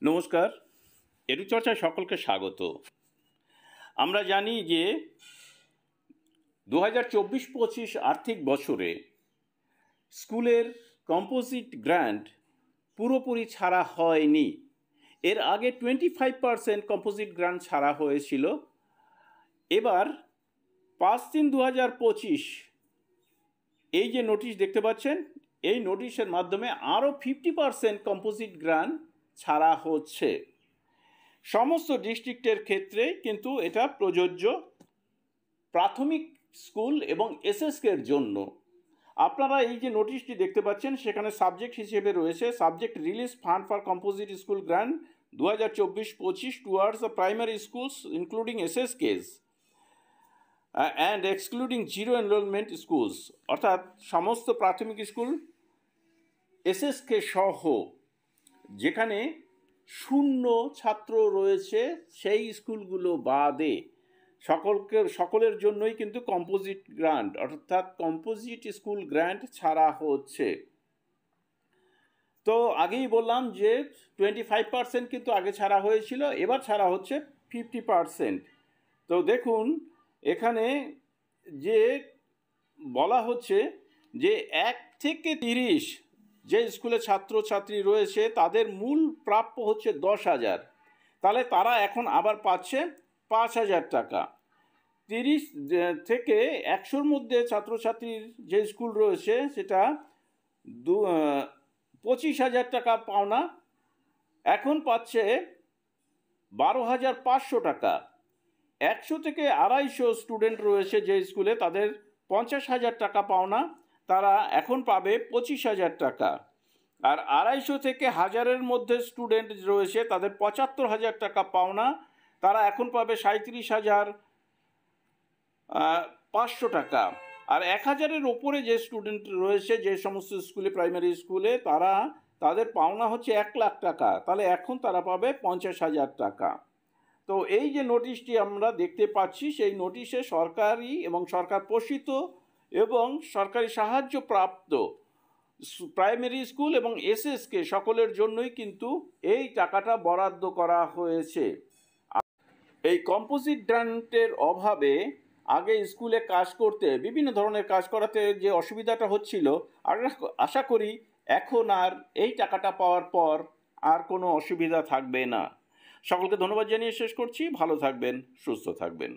নমস্কার, এডুচর্চায় সকলকে স্বাগত। আমরা জানি যে 2024-25 আর্থিক বছরে স্কুলের কম্পোজিট গ্র্যান্ট পুরোপুরি ছাড়া হয়নি। এর আগে 25% কম্পোজিট গ্র্যান্ট ছাড়া হয়েছিল। এবার 5/3/2025 এই যে নোটিশ দেখতে পাচ্ছেন, এই নোটিশের মাধ্যমে আরও 50% কম্পোজিট গ্র্যান্ট ছাড়া হচ্ছে। সমস্ত ডিস্ট্রিক্টের ক্ষেত্রে কিন্তু এটা প্রযোজ্য, প্রাথমিক স্কুল এবং এসএসকের জন্য। আপনারা এই যে নোটিশটি দেখতে পাচ্ছেন, সেখানে সাবজেক্ট হিসেবে রয়েছে subject release fund for composite school grant 2024-25 towards the primary schools including SSKs and excluding zero enrolment schools, অর্থাৎ সমস্ত প্রাথমিক স্কুল এসএসকে সহ যেখানে শূন্য ছাত্র রয়েছে সেই স্কুলগুলো বাদে সকলের জন্যই কিন্তু কম্পোজিট গ্র্যান্ট অর্থাৎ কম্পোজিট স্কুল গ্র্যান্ট ছাড়া হচ্ছে। তো আগেই বললাম যে 25% কিন্তু আগে ছাড়া হয়েছিল, এবার ছাড়া হচ্ছে 50%। তো দেখুন এখানে যে বলা হচ্ছে যে 1 থেকে 30 যে স্কুলে ছাত্রছাত্রী রয়েছে তাদের মূল প্রাপ্য হচ্ছে 10,000, তাহলে তারা এখন আবার পাচ্ছে 5,000 টাকা। 30 থেকে 100-র মধ্যে ছাত্রছাত্রীর যে স্কুল রয়েছে সেটা 25,000 টাকা পাওনা, এখন পাচ্ছে 12,500 টাকা। 100 থেকে 250 স্টুডেন্ট রয়েছে যে স্কুলে, তাদের 50,000 টাকা পাওনা, তারা এখন পাবে 25,000 টাকা। আর 250 থেকে 1000-এর মধ্যে স্টুডেন্ট রয়েছে, তাদের 75,000 টাকা পাওনা, তারা এখন পাবে 37,500 টাকা। আর 1,000-এর ওপরে যে স্টুডেন্ট রয়েছে যে সমস্ত স্কুলে, প্রাইমারি স্কুলে, তাদের পাওনা হচ্ছে 1 লাখ টাকা, তাহলে এখন তারা পাবে 50,000 টাকা। তো এই যে নোটিশটি আমরা দেখতে পাচ্ছি, সেই নোটিশে সরকারি এবং সরকার পোষিত এবং সরকারি সাহায্যপ্রাপ্ত প্রাইমারি স্কুল এবং এসএসকে সকলের জন্যই কিন্তু এই টাকাটা বরাদ্দ করা হয়েছে। এই কম্পোজিট গ্র্যান্টের অভাবে আগে স্কুলে কাজ করতে, বিভিন্ন ধরনের কাজ করাতে যে অসুবিধাটা হচ্ছিল, আশা করি এখন আর এই টাকাটা পাওয়ার পর আর কোনো অসুবিধা থাকবে না। সকলকে ধন্যবাদ জানিয়ে শেষ করছি। ভালো থাকবেন, সুস্থ থাকবেন।